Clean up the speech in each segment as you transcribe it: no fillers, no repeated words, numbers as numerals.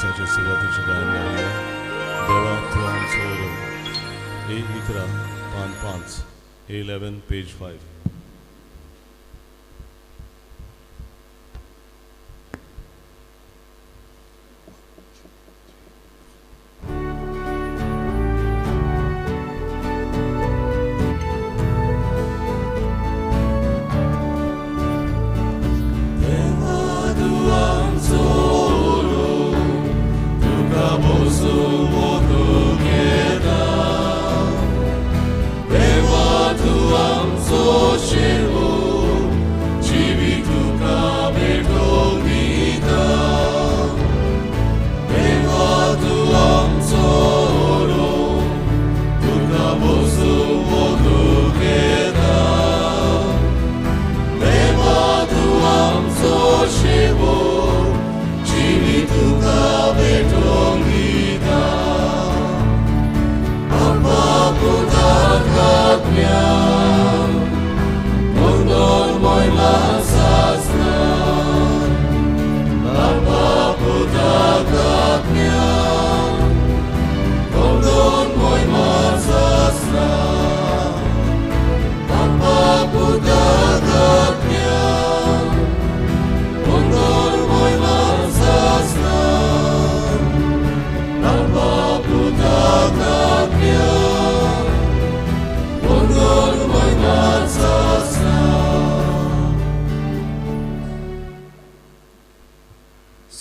दिसाचे सुरवातीची गाणी आहे. देवा तू आमचो ए 11 पान 5 A11 पेज 5.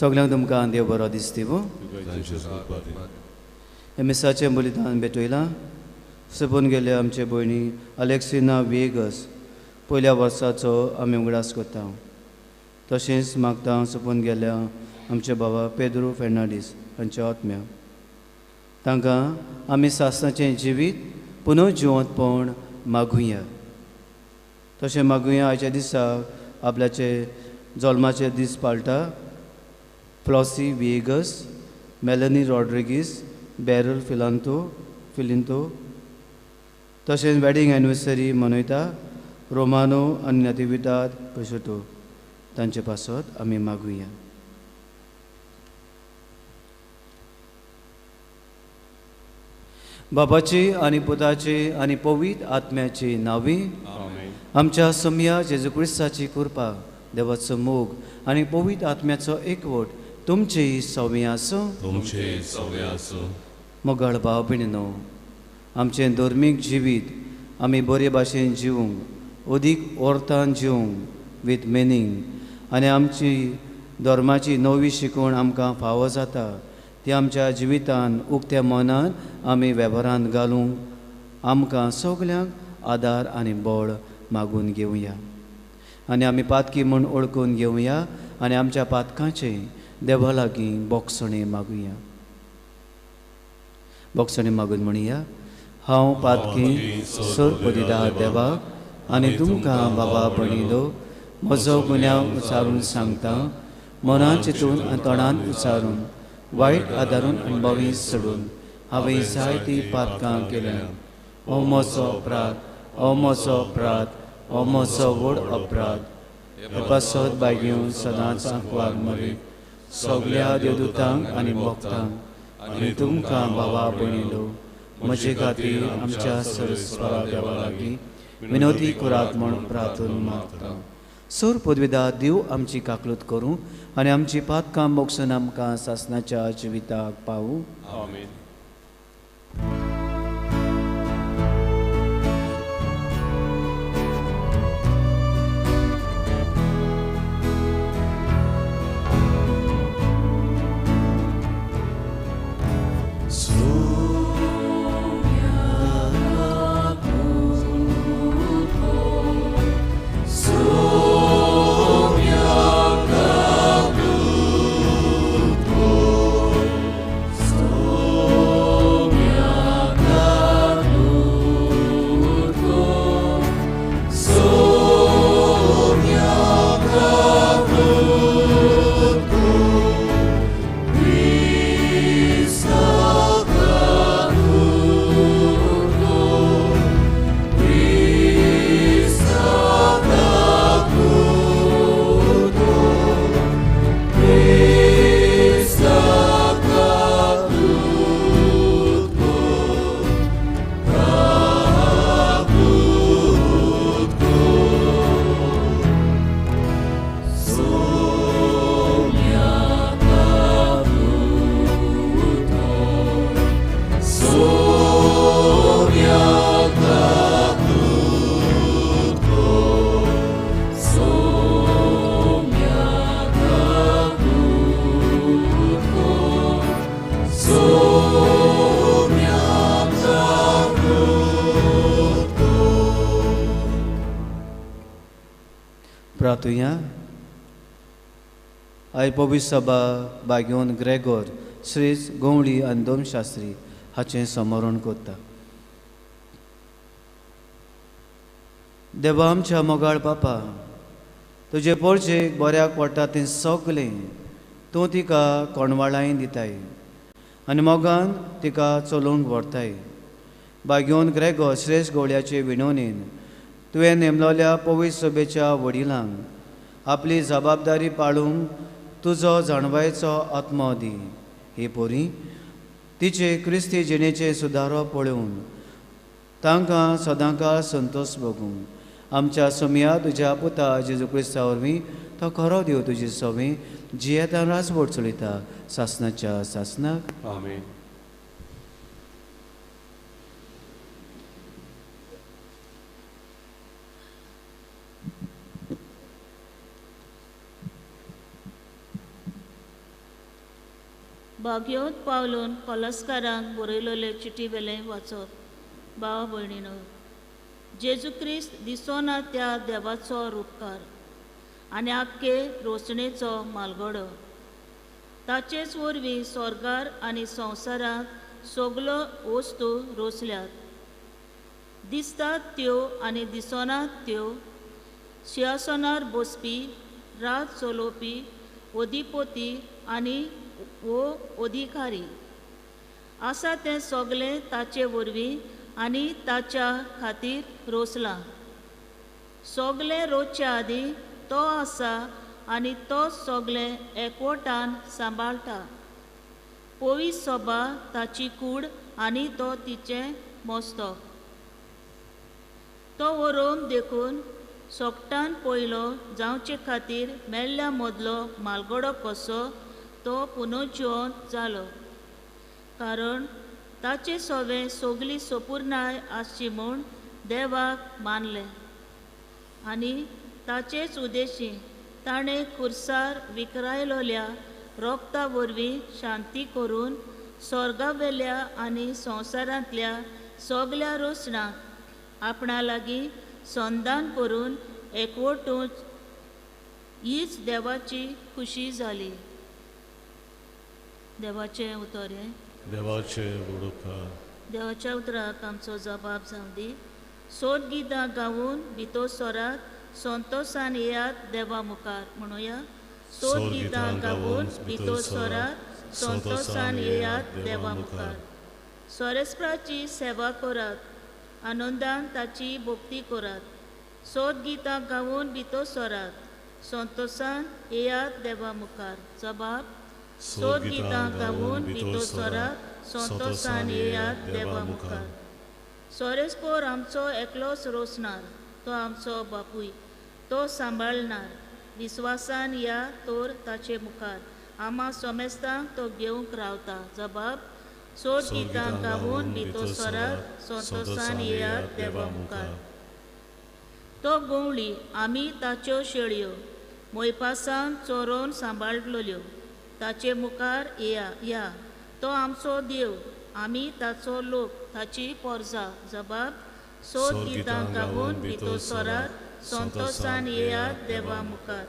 सगळ्यांक तुमकां देव बरो दीस दिवं. हे मिसाचें बलिदान भेटयलां. सुपून गेले आमचे भयणी अलेक्सिना वेगस पयल्या वर्साचो आमी उगडास करता. तशेंच मागता सुपून गेल्या आमचे बाबा पेद्रो फेर्नांडीस हांच्या आत्म्या. तांकां आमी सासणाचें जिवीत पुनः जिवंतपण मागुया. तशें मागुया आयच्या दिसाक आपल्याचे जल्माचे दीस पाळटा Flossie Vegas, Melanie Rodrigues, Beryl Filinto. तशेंच वेडिंग एनिवर्सरी मनयता रोमानो आनी नतिविदाद पशोतो. तांचे पासत आमी मागुया. बापाची आनी पुताची आनी पवित्र आत्म्याची नांवी. आमच्या सम्या जेजू क्रिस्ताची कृपा, देवाचो मोग आनी पवित्र आत्म्याचो एकवट तुमची सवय आसूं. मोगाळ भाव भयणीनो, आमचें धर्मीक जिवीत आमी बरे भाशेन जिवंक, अदीक ओर्तान जिवंक विथ मिनींग आनी आमची धर्माची नवी शिकवण आमकां फावो जाता ती आमच्या जिवितान उक्त्या मनान आमी वेव्हारांत घालूंक आमकां सगल्यांक आदार आनी बळ मागून घेवया. आनी आमी पातकी म्हूण ओळखून घेवया आनी आमच्या पातकांचे देवा लागीं बोगसणे मागुया. बोगसणे मागून म्हणया, हांव पातकी सोरपदिदा देवाक आनी तुमकां बाबा भणिलो म्हजो गुन्यांव उचारून सांगता. मनान चिंतून आनी तोंडान उचारून वायट आदारून आनी बोवी सोडून हांवें जायतीं पातकां केल्यां. हो म्हजो अपराध, हो म्हजो अपराध, हो म्हजो व्हड अपराध. हे पासत बायग्यो सदांच आंकवार मरे सगल्या देवदूतांक आनी भक्तांक आनी तुमकां बाबा भयणीलो म्हजे खातीर आमच्या सरस्वरा देवा लागीं विनोदी करात म्हूण प्रार्थना मागता. सोर पदवीदा देव आमची काकलूत करूं आनी आमची पातकां मोगसून आमकां सासणाच्या जिविताक पावूं. आमीन. So प्रार्थुया. आयज पवित्र सभा बागेवन ग्रेगोर श्रीज गवळी आनी दोन शास्त्री हाचें समरण करता. देवा आमच्या मोगाळ बापा, तुजे पोरचेक बऱ्याक पडटा तें सगलें तूं तिका कोणवाळाय दिताय आनी मोगान तिका चलोवंक व्हरताय. बागेवन ग्रेगोर श्रेश्ठ गवळ्याचे विणवणेन तुवें नेमलोल्या पवित्र सभेच्या वडिलांक आपली जबाबदारी पाळूंक तुजो जाणवायेचो आत्मो दी. हे पोरी तिचे क्रिस्ती जिणेचे सुदारो पळोवन तांकां सदांकाळ संतोश भोगूंक आमच्या समिया तुज्या पुता जेजू क्रिस्ता वरवीं तो खरो देव तुजी सवे जियेता राजवट चलयता सासणाच्या सासणाक. आमेन. बागयोत पावलून कॉलस्कारांक बरयलोले चिटी वेलें वाचप. भाव भयणीनो, जेजू क्रिस्त दिसोना त्या देवाचो रूपकार आनी आख्खे रोचणेचो मालगडो. ताचेच वरवीं स्वर्गार आनी संवसारांत सगल्यो वस्तू रोचल्यात, दिसतात त्यो आनी दिसोनात त्यो, सिंहासनार बसपी, राज चलोवपी, अधिपती आनी वो अधिकारी आसा तें सगलें ताचे वरवीं आनी ताच्या खातीर रोचलां. सगलें रोचच्या आदीं तो आसा आनी तो सगलें एकवटान सांबाळटा. पवित्र सभा ताची कूड आनी तो तिचें मस्तक. तो व्हरोन देखून सोगटान पयलो जावचे खातीर मेल्ल्या मदलो मालगडो कसो तो पुनर्जिवंत जालो, कारण ताचे सवे सगली संपूर्णाय आसची म्हूण देवाक मानलें. आनी ताचेच उद्देशी ताणें खुर्सार विखरायलोल्या रोगता वरवीं शांती करून स्वर्गावेल्या आनी संवसारांतल्या सगल्या रोचणांक आपणा लागीं संधान करून एकवटूंच हीच देवाची खुशी जाली. देवाचें उतर हें. देवाचे उडोवकार. देवाच्या उतराक आमचो जबाब जावं दी. सोद गितां गावून भितो स्वरात संतोशान येयात देवा मुखार. म्हणुया, सोद गितां गावून भितो स्वरात संतोशान येयात देवा मुखार. सोरेस्पराची सेवा करात, आनंदान ताची भक्ती करात. सोद गितां गावून भितो स्वरात संतोशान येयात देवा मुखार. जबाब, सोद गितां गावून भितो स्वरात संतोशान येयात देवा मुखार. सोरेस्पोर आमचो एकलोच रोचणार, तो आमचो बापूय, तो सांबाळणार. विस्वासान या तोर ताचे मुखार आमा सोमेस्तांक तो घेवंक रावता. जबाब, सोद गितां गावून भितो स्वरात संतोशान येयात देवा मुखार. तो गवळी, आमी ताच्यो शेळयो मोयपासान चोरोवन सांबाळलोल्यो. ताचे मुखार या. तो आमचो देव, आमी ताचो लोक, ताची पोरजा. जबाब, सोद गितां गावून भितो स्वरात संतोशान येयात देवा मुखार.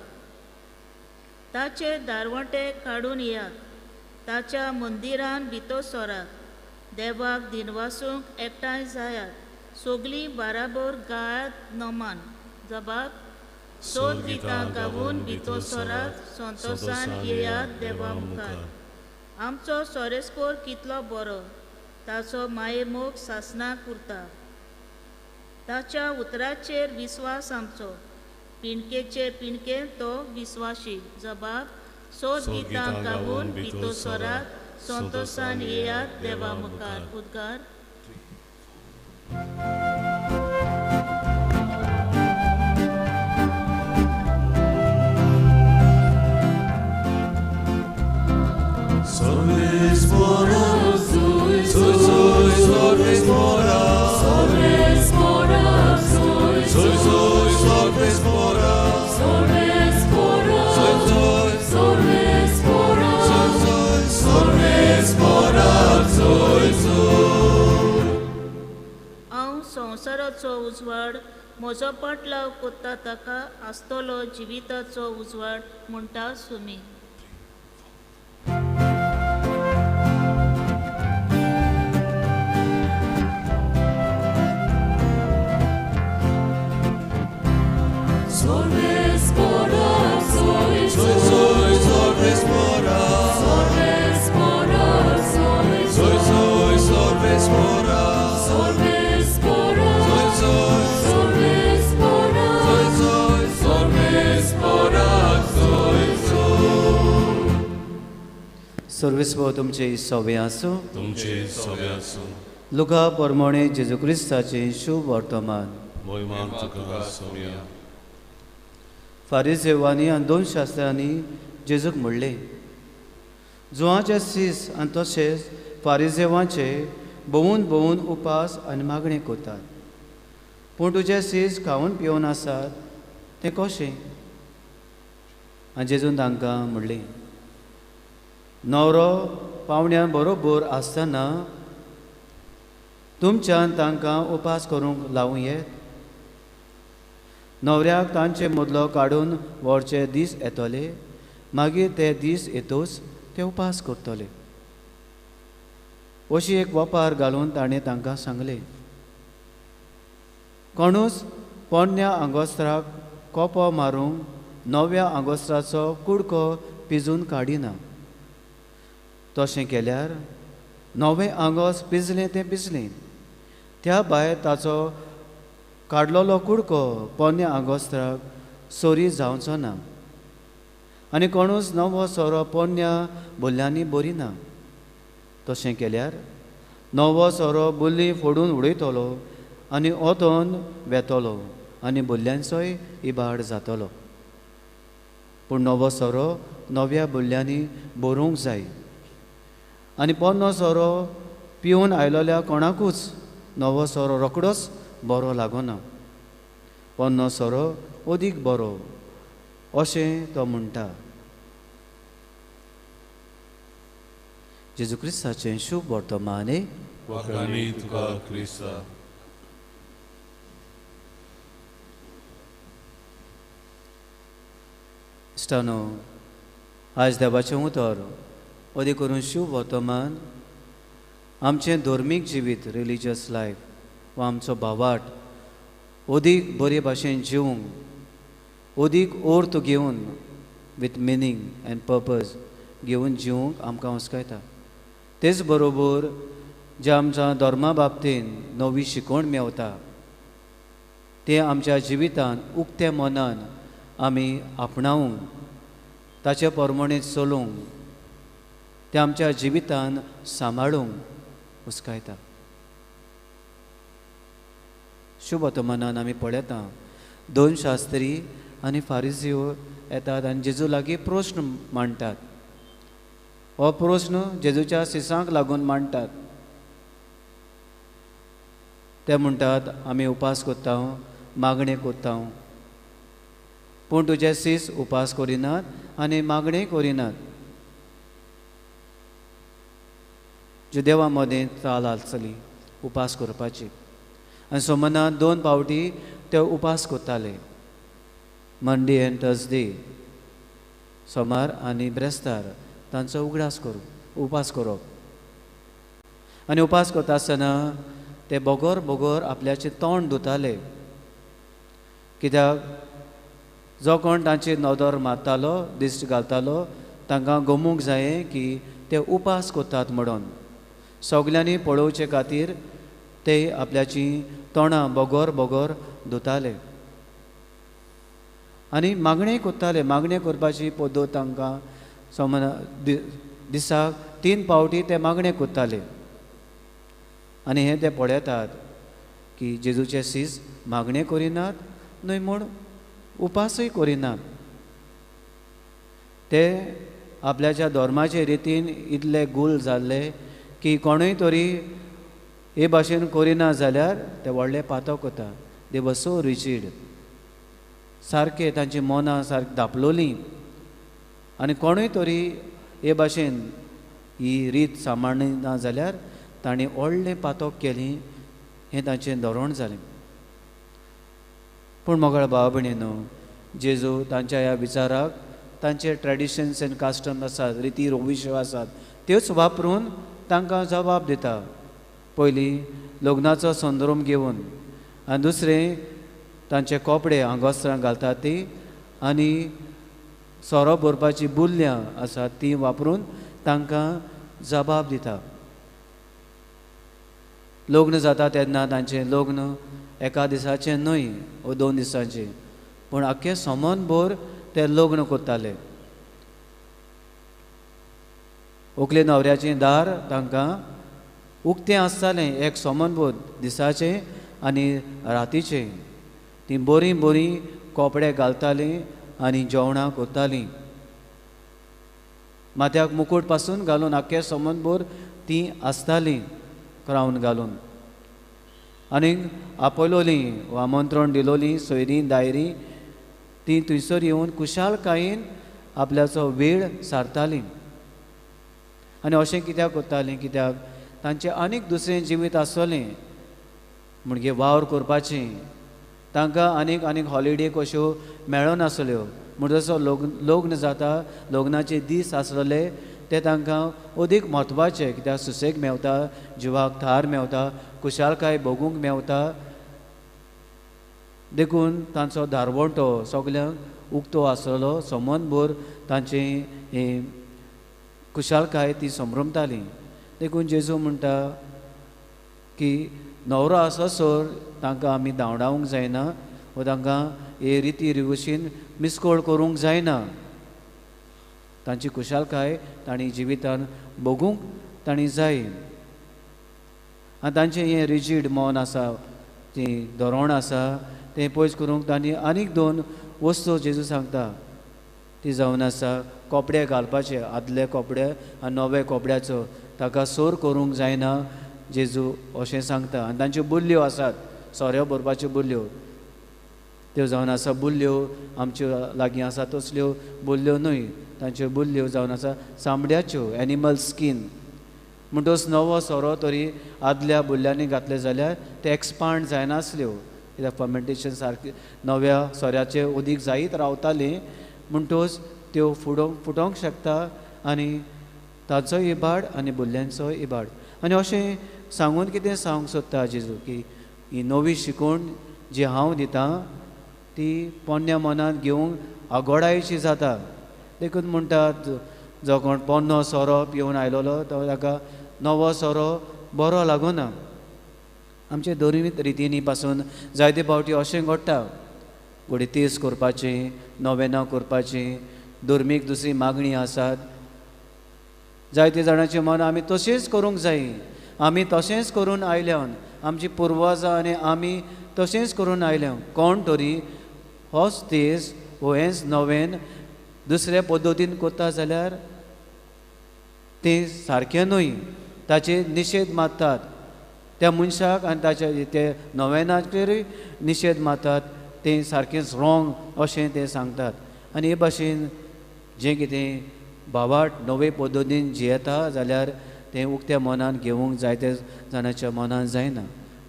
ताचे दारवटे काडून येयात, ताच्या मंदिरान भितो स्वरात. देवाक दिनवासूंक एकठांय जायात, सगलीं बाराबर गायात नमान. जबाब, सोद गितां गावून भितो स्वरात संतोशान येयात देवा मुखार. आमचो सोरेस्पोर कितलो बरो, ताचो माये मोग सासणाक उरता. ताच्या उतराचेर विस्वास आमचो, पिणकेचेर पिणकेन तो विस्वाशी. जबाब, सोद गितां गावून भितो स्वरात संतोशान येयात देवा मुखार. उद्गार. हांव संवसाराचो उजवाड म्हजो पट लाव कोत्ता ताका आसतलो जिविताचो उजवाड म्हणटा सुमी. सर्वेस्व तुमचे सवे आसूं. तुमचे सवे आसूं. लुका परमोणे जेजू क्रिस्ताचे शुभ वर्तमान. मोहिमान तुका सोमिया. फारिसेवांनी आनी 2 शास्त्रांनी जेजूक म्हणले, जुवांचे सीस आनी तशेंच फारिसेवांचे भोवून भोवून उपास आनी मागणी कोतात, पूण तुजे सीस खावन पिवन आसात तें कशें? आनी जेजून तांकां म्हणलें, न्हवरो पावण्यान बरोबर आसतना तुमच्यान तांकां उपास करूंक लावूं येत? न्हवऱ्याक तांचे मदलो काडून व्हरचे दीस येतले, मागीर ते दीस येतूच ते उपास करतले. अशी एक वपार घालून ताणें तांकां सांगलें, कोणूच पोरण्या आंगोस्त्राक कोपो मारूंक नव्या आंगोस्त्राचो कुडको पिजून काडिना. तशें केल्यार नवें आंगोस पिजलें तें पिजलें, त्या भायर ताचो काडलोलो कुडको पोरण्या आंगोस्त्राक सोरी जावचो ना. आनी कोणूच नवो सोरो पोरण्या बुल्यांनी भरिना. तशें केल्यार नवो सोरो बुल्ली फोडून उडयतलो आनी ओतोन वेतलो आनी बुल्ल्यांचोय इबाड जातलो. पूण नवो सोरो नव्या बुल्ल्यांनी भरूंक जाय. आनी पोरनो सोरो पिवन आयलोल्या कोणाकूच नवो सोरो रोखडोच बरो लागना. पोरनो सोरो अदीक बरो अशें तो म्हणटा. जेजू क्रिस्ताचें शुभ वर्तमान. वखाणी तुका क्रिस्ता. इश्टानो, आज देवाचें उतर अदी करून शुभ वर्तमान आमचें धर्मीक जिवीत, रिलिजियस लायफ वा आमचो भावार्थ अदीक बरे भाशेन जिवंक, अदीक अर्थ घेवन विथ मिनींग एंड पर्पज घेवन जिवंक आमकां हुस्कायता. तेच बरोबर जे आमच्या धर्मा बाबतीन नवी शिकवण मेवता तें आमच्या जिवितान उक्त्या मनान आमी आपणावंक, ताचे प्रमाणे चलूंक, तें आमच्या जिवितान सांबाळूंक हुस्कायता. शुभ वर्तमानान आमी पळयता 2 शास्त्री आनी फारिसीयो येतात आनी जेजू लागीं प्रस्न मांडटात. हो प्रस्न जेजूच्या सिसांक लागून मांडटात. ते म्हणटात, आमी उपास कोत्ता, मागणे कोत्ता, पूण तुजे सीस उपास करिनात आनी मागणी करिनात. जे देवा मदें चाल आसतली उपास करपाची. आनी सोमनाथ 2 फावटी ते उपास कोत्ताले, मंडे एंड थर्सडे, सोमार आनी ब्रेस्तार तांचो उगडास उपास करप. आनी उपास करता आसतना ते बोगोर बोगोर आपल्याचें तोंड धुताले, कित्याक जो कोण तांची नदर मारतालो, दिश्ट घालतालो, तांकां गमूंक जायें की ते उपास कोत्तात म्हणून. सगल्यांनी पळोवचे खातीर ते आपल्याची तोंडां बोगोर बोगोर धुताले आनी मागणे कोत्ताले. मागणे करपाची पद्दत तांकां दिसाक 3 फावटी ते मागणे कोत्ताले. आनी हे ते पळयतात की जेजूचे सीस मागणे करिनात न्हय म्हूण उपासूय करिनात. ते आपल्याच्या धर्माचे रितीन इतले गूल जाल्ले की कोणूय तरी हे भाशेन करिना जाल्यार ते व्हडले पातक कोता. दे वर सो रिजीड, सारके तांची मनां सारकी धापलोलीं. आनी कोणूय तरी हे भाशेन ही रीत सांबाळना जाल्यार तांणी व्हडलें पातक केलें हें तांचें धोरण जालें. पूण मोगळ भाव भयणीनो, जेजू तांच्या ह्या विचाराक तांचे ट्रेडिशन्स एंड कास्टम आसात, रिती विश्वास आसात, त्योच वापरून तांकां जबाब दिता. पयलीं लग्नाचो संदर्भ घेवन आनी दुसरें तांचे कपडे आंगोस्त्रां घालतात ती आनी सोरो भरपाची बुल्ल्यां आसात ती वापरून तांकां जबाब दिता. लग्न जाता तेन्ना तांचें लग्न एका दिसाचें न्हय वो 2 दिसांचें, पूण आख्खे समनभर ते लग्न करताले. व्हंकले न्हवऱ्याचें दार तांकां उक्तें आसतालें एक समनभर दिसाचें आनी रातीचें. तीं बरीं बरीं कपडे घालतालीं आनी जेवणां करतालीं. माथ्याक मुकूट पासून घालून आख्खे समनभर तीं आसतालीं क्रावन घालून. आनीक आपयलोलीं वा आमंत्रण दिलोलीं सोयरीं दायरीं तीं थंयसर येवन कुशालकायेन आपल्याचो वेळ सारतालीं. आनी अशें कित्याक करतालीं? कित्याक तांचें आनीक दुसरें जिवीत आसतलें, म्हणजे वावर करपाचें. तांकां आनीक आनीक हॉलिडे कश्यो मेळनासल्यो. म्हण जसो लग्न जाता, लग्नाचे दीस आसलेले ते तांकां अदीक म्हत्वाचे, कित्याक सुसेग मेवता, जिवाक थार मेवता, कुशालकाय भोगूंक मेवता. देखून तांचो धारवणटो सगल्यांक उक्तो आसलो. समनभर तांची कुशालकाय ती संभ्रमताली. देखून जेजू म्हणटा की न्हवरो आससर तांकां आमी धांवडावंक जायना वा तांकां हे रिती रिवशीन मिसकोळ करूंक जायना. तांची कुशालकाय तांणी जिवितान भोगूंक तांणी जाय. आनी तांचें हें रिजीड मन आसा, ती धोरण आसा, तें पयस करूंक तांणी आनीक 2 वस्तू जेजू सांगता. ती जावन आसा कपडे घालपाचे, आदले कपडे आनी नवे कपड्याचो ताका सोर करूंक जायना जेजू अशें सांगता. आनी तांच्यो बुल्ल्यो आसात, सोऱ्यो भरपाच्यो बुल्ल्यो, त्यो जावन आसा बुल्ल्यो आमच्यो लागीं आसा तसल्यो बुल्ल्यो न्हय. तांच्यो बुल्ल्यो जावन आसा चामड्याच्यो, एनिमल स्कीन. म्हणटच नवो सोरो तरी आदल्या बुल्ल्यांनी घातले जाल्यार ते एक्सपांड जायनासल्यो, कित्याक फर्मेंटेशन सारकें नव्या सोऱ्याचे उदीक जायत रावतालीं. म्हणटच त्यो फुटोंक शकता आनी ताचो इबाड आनी बुल्ल्यांचो इबाड. आनी अशें सांगून कितें सांगूंक सोदता जेजू की ही नवी शिकवण जी हांव दितां ती पोन्न्या मनांत घेवंक आगोडायची जाता. देखून म्हणटात जो कोण पोन्नो सोरो पिवन आयलोलो तो ताका नवो सोरो बरो लागूना. आमचे धर्मीक रितीनी पासून जायते फावटी अशें घडटा, घोडी तीस करपाचें, नोवेनां करपाचें, धर्मीक दुसरी मागणी आसात. जायते जाणांची मनां आमी तशींच करूंक जाय. आमी तशेंच करून आयल्यान, आमची पुर्वजां आनी आमी तशेंच करून आयल्या. कोण तरी होच तीस वो हेंच नवेन दुसऱ्या पद्दतीन करता जाल्यार तें सारकें न्हय. ताचे निशेध मारतात त्या मनशाक आनी ताचे ते नवेनाचेरूय निशेध मारतात. तें सारकेंच रॉंग अशें ते सांगतात. आनी हे भाशेन जें कितें भावाट नवे पद्दतीन जियेता जाल्यार तें उक्त्या मनान घेवंक जायते जाणांच्या मनान जायना.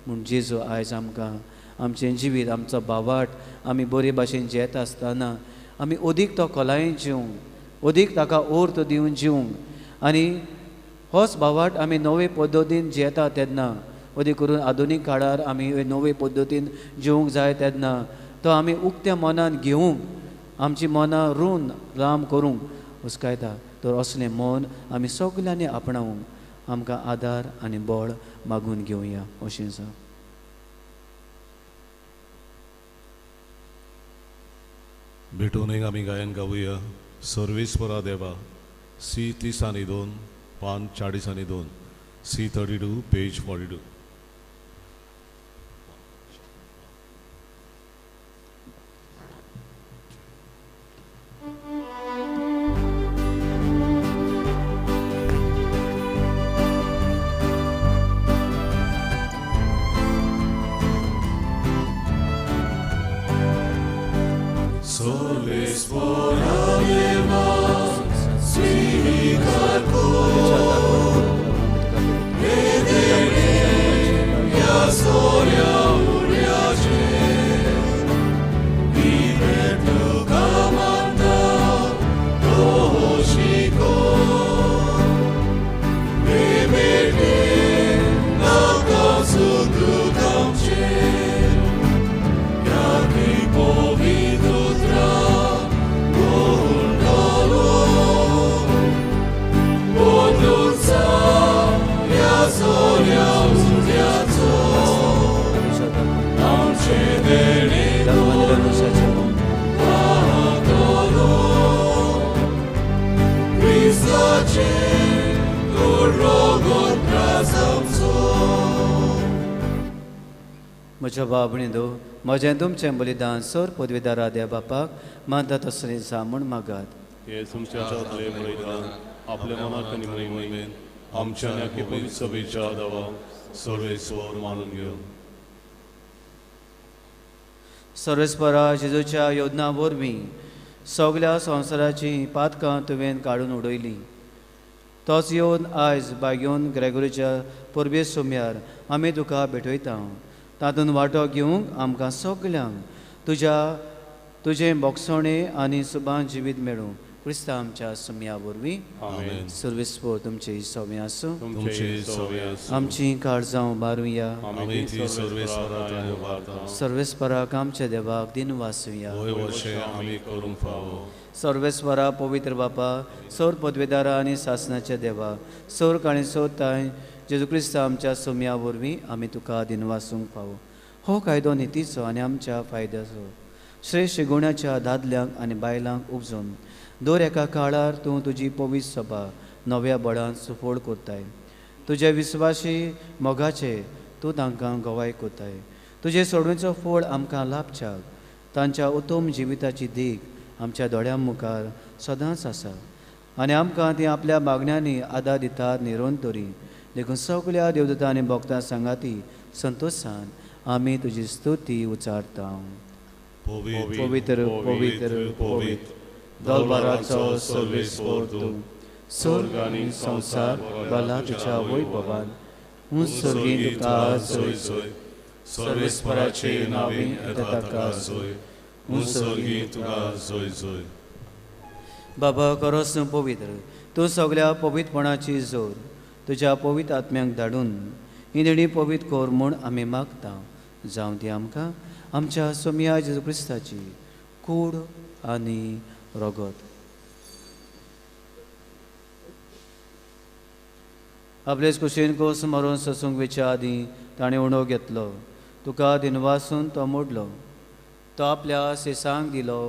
म्हूण जेजू आयज आमकां आमचें जिवीत, आमचो भावाट आमी बरे भाशेन जियेता आसतना आमी अदीक तो खोलायेन जिवंक, अदीक ताका अर्थ दिवन जिवंक. आनी होच भावाट आमी नवे पद्दतीन जियेता तेन्ना, अदीक करून आधुनीक काळार आमी नवे पद्दतीन जिवंक जाय तेन्ना तो आमी उक्त्या मनान घेवंक, आमची मनां रून राम करूंक हुस्कायता. तर असलें मन आमी सगल्यांनी आपणावंक आमकां आदार आनी बळ मागून घेवया अशें आसा. भेटून आमी गायन गावुया. सर्वेस्परा देवा, C32 पान 42, C32 पेज 42. म्हज्या बाबणीदो म्हजें तुमचें बलिदान सर पदवीदारा देव बापाक मानता तसलें जा म्हूण मागात. हे तुमच्या चांतले बलिदान आपल्या मनाक आनी मोहिमेन आमच्या आनी पवित्र सभेच्या दावाक सर्वेस्वर मानून घेवन सर्वेस्परा जेजूच्या योजना वरवीं सगळ्या संवसाराची पातकां तुवें काडून उडयलीं. तोच येवन आयज बागेवन ग्रेगोरीच्या परबे सोम्यार आमी तुका भेटयता. तातूंत वांटो घेवंक आमकां सगल्यांक तुजें बोगसणें आनी सुबान जिवीत मेळूं. क्रिस्ता आमच्या सोम्या वरवीं आमेन. सर्वेस्पर तुमची सोम्य आसूं. तुमचे सवय आमची काळजां उबारुया. आमी ती सर्वेस्वरान उबारता. सर्वेस्पराक आमच्या देवाक दिन वासुया. होय वर्षे आमी करूंक फावो. सर्वेस्वरा पवित्र बापा सौर पदवेदारा आनी शासनाच्या देवा सौर काणी सोताय जेजू क्रिस्त आमच्या सोम्या वरवीं आमी तुका दिनवासूंक फावो. हो कायदो नितीचो आनी आमच्या फायद्याचो श्रेश्ठ गुणाच्या दादल्यांक आनी बायलांक उपजून दर एका काळार तूं तुजी पवित्र सभा नव्या बळान सुफोड कोत्ताय. तुजे विस्वासी मोगाचे तूं तांकां गवाय कोत्ताय. तुजे सोडूंचो फळ आमकां लाभच्याक तांच्या उत्तम जिविताची देख आमच्या दोळ्यां मुखार सदांच आसा आनी आमकां ती आपल्या मागण्यांनी आदार दितात निरंतरी. देखून सगळ्या देवदूतां आनी भक्तां सांगाती संतोशान आमी तुजी स्तुती उचारता. पवित्र पवित्र पवित्र दलबाराचो सर्वेस्पर तूं स्वर्ग आनी संवसार भला तुज्या वैभवान सर्गीं तुका जय जय. सर्वेस्पराचे नावी येता ताका जय. सर्गी तुका जय जय. बाबा खरोच तूं पवित्र. तूं सगळ्या पवित्रपणाची जोर तुज्या पवित्र आत्म्यांक धाडून ही देणी पवित्र कोर म्हूण आमी मागता. जावं ती आमकां आमच्या सोम्या जेजू क्रिस्ताची कूड आनी रगत. आपलेच कुशीन कोस मारून ससूंक वेच्या आदीं ताणें उणो घेतलो. तुका दिनवासून तो मोडलो. तो आपल्या सेसांक दिलो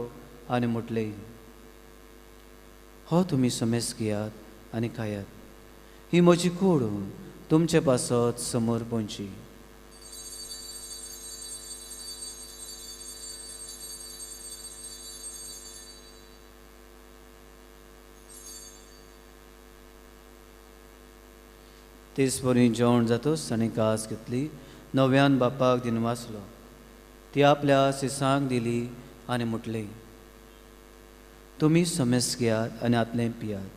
आनी म्हटले, हो तुमी समेस घेयात आनी खायात. ही म्हजी कूड तुमचे पासत समोर पोंची. तेसपरी जेवण जातोच ताणें कास घेतली. नव्यान बापाक दिनवासलो. ती आपल्या सिसांक दिली आनी म्हटले, तुमी समेस घेयात आनी आतलें पियात.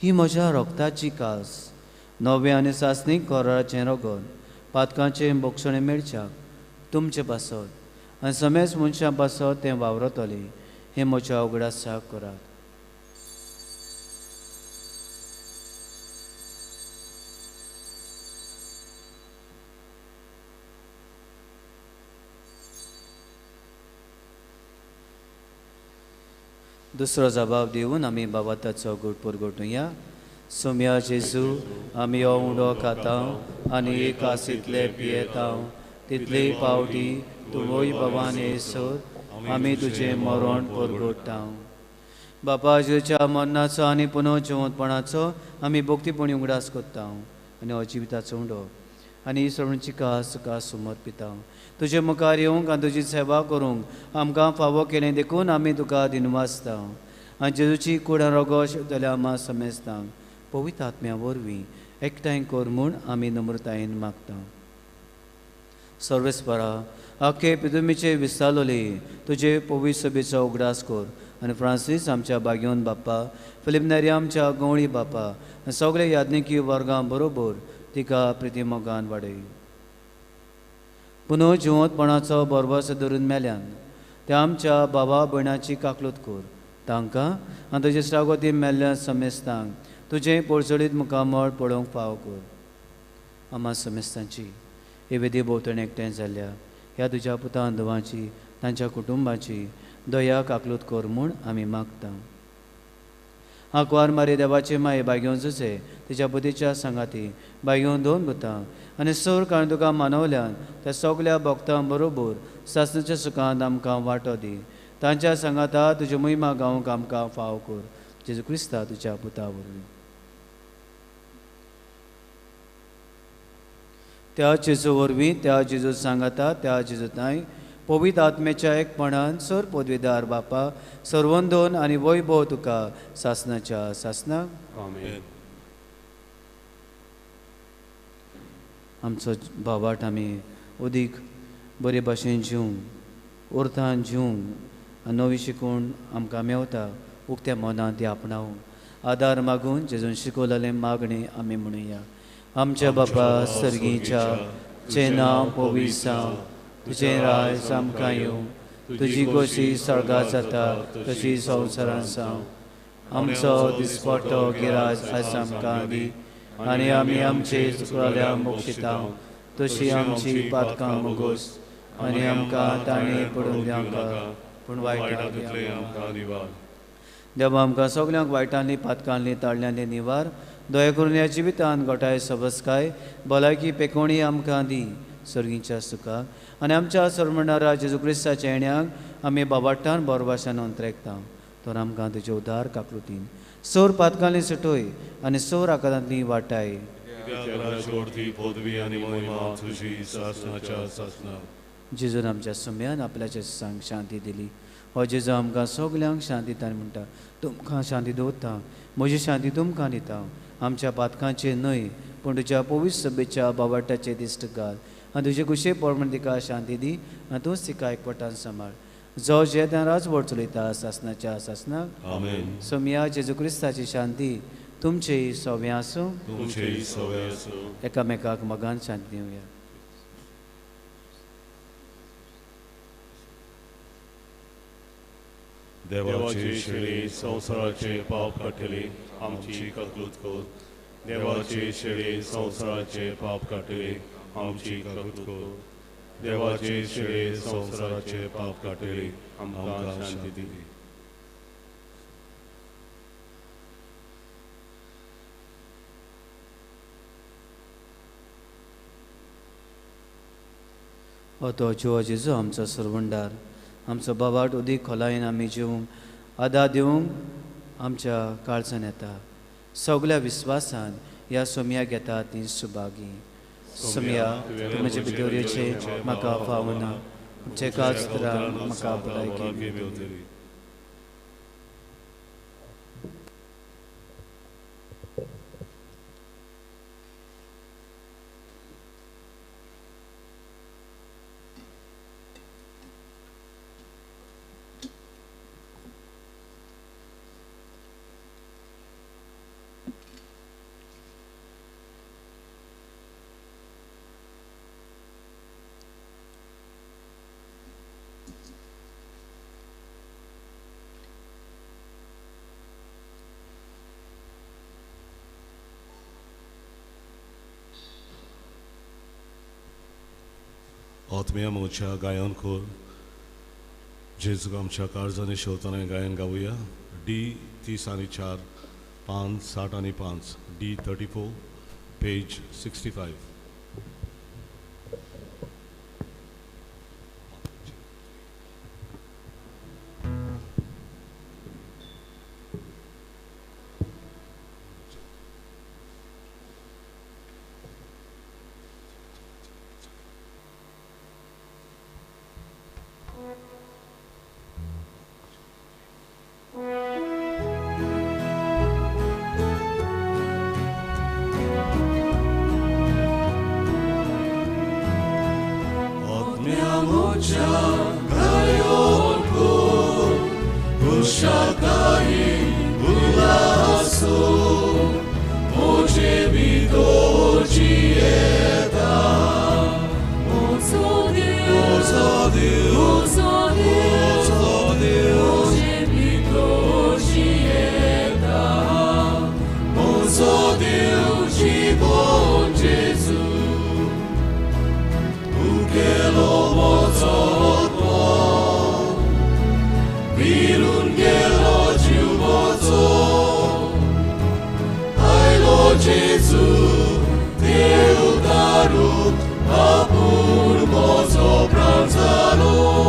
ही म्हज्या रोगताची कास नवे आनी सासणीक कोराचें रगत पातकांचें बोगसणें मेळच्याक तुमचे पासत आनी समेस मनशां पासत तें वावरतलें. हें म्हज्या उगडासाक करात. दुसरो जबाब दिवन आमी बाबाताचो घोट परगोटुया. सोम्या जेजू आमी हो उंडो खाता आनी एक आसीतले पियेता तितले पावटी तूं वैभवान येसर आमी तुजें मरण परगोडटा. बापा जेजूच्या मरणाचो आनी पुनः जिवंतपणाचो आमी भोक्तीपणी उगडास कोत्ता आनी हो जिविताचो उंडो आनी सोडूंची कास तुका समर्पिता. तुजे मुखार येवंक आनी तुजी सेवा करूंक आमकां फावो केलें देखून आमी तुका दिनवासता. आनी जेजूची कूड रगत शिवतल्या आमा समेस्तांक पवित्र आत्म्या वरवीं एकठांय कर म्हूण आमी नम्रतायेन मागता. सर्वेस्परा आख्खे पितुमीचे विस्तारलोले तुजे पवित्र सभेचो उगडास कर आनी फ्रांसीस आमच्या बागेवन बाप्पा फिलिप नेरी आमच्या गवळी बापा आनी सगळे याज्ञिकी वर्गां बरोबर तिका प्रितीमोगान वाडय. पुनः जिवंतपणाचो बरवस धरून मेल्यान त्या आमच्या भावा भयणाची काकलूत कर. तांकां आनी तुजे श्रागोती मेल्ल्या समेस्तांक तुजें पळसडीत मुखामळ पळोवंक फाव कर. आमा समेस्तांची हे वेदी भोंवतणी एकठांय जाल्ल्या ह्या तुज्या पुतां धवांची तांच्या कुटुंबाची दया काकलूत कर म्हूण आमी मागता. आंकवार मारी देवाचे माये बागेवन जुजे तिच्या बुदीच्या सांगाती बागेवन दोन पुतां आनी सर काळें तुका मानवल्यान त्या सगल्या भक्तां बरोबर सासणेच्या सुखांत आमकां वांटो दी. तांच्या सांगाता तुजी महिमा गावंक आमकां फाव कर. जेजू क्रिस्ता तुज्या पुता वरवीं. त्या जेजू वरवीं त्या जेजू सांगाता त्या जेजूताय पवित्र आत्म्याच्या एकपणान सर पदवीदार बापा सर्वंदोन आनी वैभव तुका सासनाच्या सासनाक आमेन. आमचो भावाट आमी उदीक बरे भाशेन जिवंक उरतान जिवंक आनी नवी शिकून आमकां मेवता उक्त्या मनांत ती आपणावंक आदार मागून जेजून शिकोवलेलें मागणें आमी म्हणुया. आमच्या बापा सर्गीच्या जें नांव पवित्र जावं, तुजें राज आमकां येवं, तुजी खोशी स्वर्गांत जाता तशी संवसारांत जावं. आमचो दिसपट्टो गिराज आयज आमकां दी आनी आमी आमचे चुकलेल्यांक मोक्षिता तशी आमची पातकां मोगोस आनी आमकां ताणें पडून दिवनाका पूण वायटांतले वायटांतल्यान आमकां निवार. देवा आमकां सगल्यांक वायटांनी पातकांनी ताळल्यांनी निवार. दया करून ह्या जिवितांत गोठाय सबसकाय भलायकी पेकोवणी आमकां दी सर्गीच्या सुखाक आनी आमच्या सरमणारा जेजू क्रिस्ताच्या येण्याक आमी बाबाटान बोरभाशान अंतरेकता. तर आमकां तुजे उदार काकृतीन सोर पातकांनी सुटोय आनी सोर आकारांतली वाटाय. छोडती पदवी आनी महिमा तुजी सासनाच्या सासनाक. जेजून आमच्या सुम्यान आपल्याच्या सांग शांती दिली. हो जेजू आमकां सगल्यांक शांती दिता म्हणटा. तुमकां शांती दवरता, म्हजी शांती तुमकां दिता. आमच्या पातकांचे न्हय पूण तुज्या पवित्र सभेच्या बाबाटाचे दिश्ट घाल आनी तुजे कुशे प्रमाण तिका शांती दी आनी तूंच तिका एकवटान सांबाळ. जो जे त्या राजवट चलयता सासनाच्या सासनाक. आमेन. सोम्या जेजू क्रिस्ताची शांती तुमचेय सव्हें आसूं. तुमचेय सवय आसूं. एकामेकाक मगान शांती दिवया. देवाची शेळी संवसाराचे पाप काटली आमची काकूत कोर. देवाची शेळी संवसाराचे पाप काटली आमची काकूत कोर. देवाची शेळी संवसाराचे पाप काटली आमकां शांती दी. तो जो जेजू आमचो सरवंडार आमचो बाबाट उदीक खोलायेन आमी जिवंक आदार दिवंक आमच्या काळजान येता. सगल्या विस्वासान ह्या सोम्या घेता ती सुभागी. सोम्या तूं म्हजे भितोरेचे म्हाका फावना जेकाच तरान म्हाका भलायकी मेवतली. आत्म्या मोच्या गायन खोल जेजू आमच्या काळजांनी शेवताना गायन गावया. D304 565 D34 page 65. Apur mozo pranzalo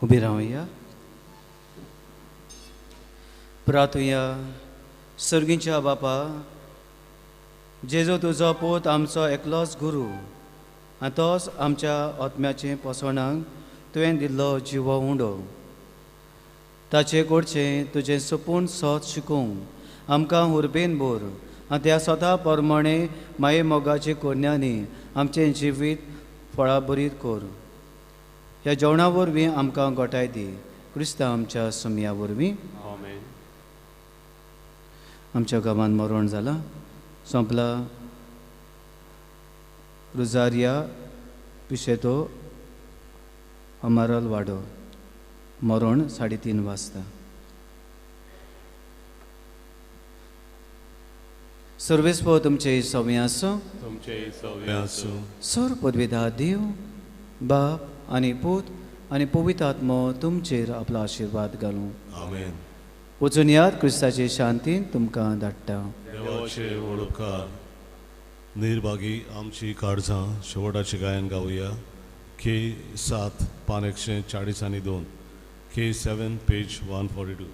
उबी रावया. प्रार्थुया. सर्गीच्या बापा, जेजो तुजो पूत आमचो एकलोच गुरू आनी तोच आमच्या आत्म्याचे पोसवणाक तुवें दिल्लो जिवो उंडो. ताचे कडचें तुजें सपून सोत शिकोवंक आमकां उर्बेन बोर आनी त्या स्वता प्रमाणे माये मोगाचे कोन्यांनी आमचें जिवीत फळां बरीत कोर. ह्या जेवणा वरवीं आमकां गोठाय दी. क्रिस्तांव आमच्या सुमया वरवीं. आमेन. आमच्या गांवांत मरण जालां, संपला. रुजारिया पिशेतो अमारल वाडो. मरण 3:30 वाजता. सर्वेस्पो तुमचे सवय आसूं. तुमचे सवय आसूं. सर पदवीदार देव, बाप आनी पूत आनी पवित्र आत्मो तुमचेर आपलो आशिर्वाद घालूं. आमेन. वचून याद क्रिस्ताचे शांतीन तुमकां धाडटा. देवाचे वळखकार. निर्भागी आमची काळजां शेवटाचे गायन गावया. K7 पान 142. K7 page 142.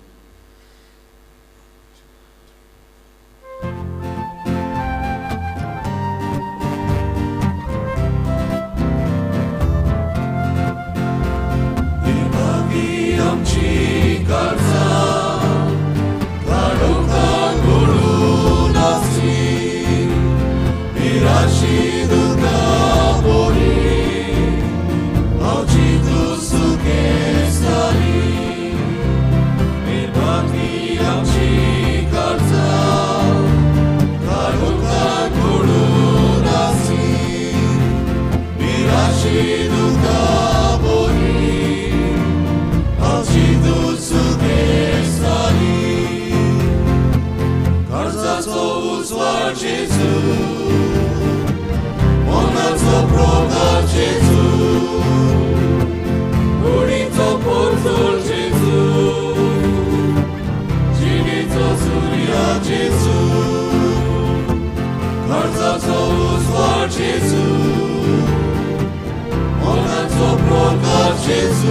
Gesù,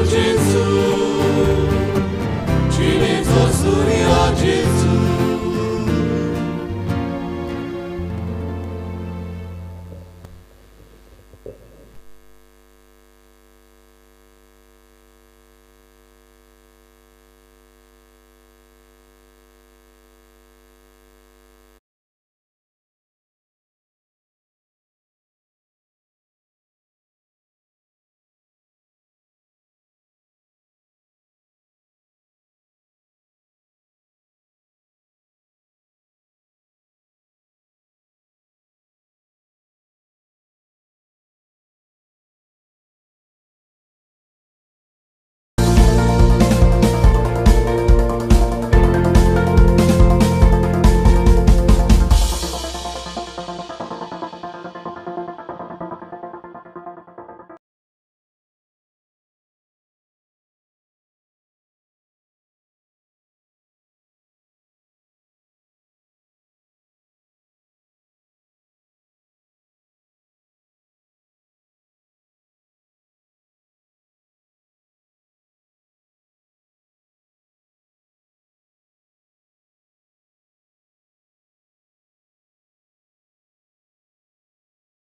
Gesù,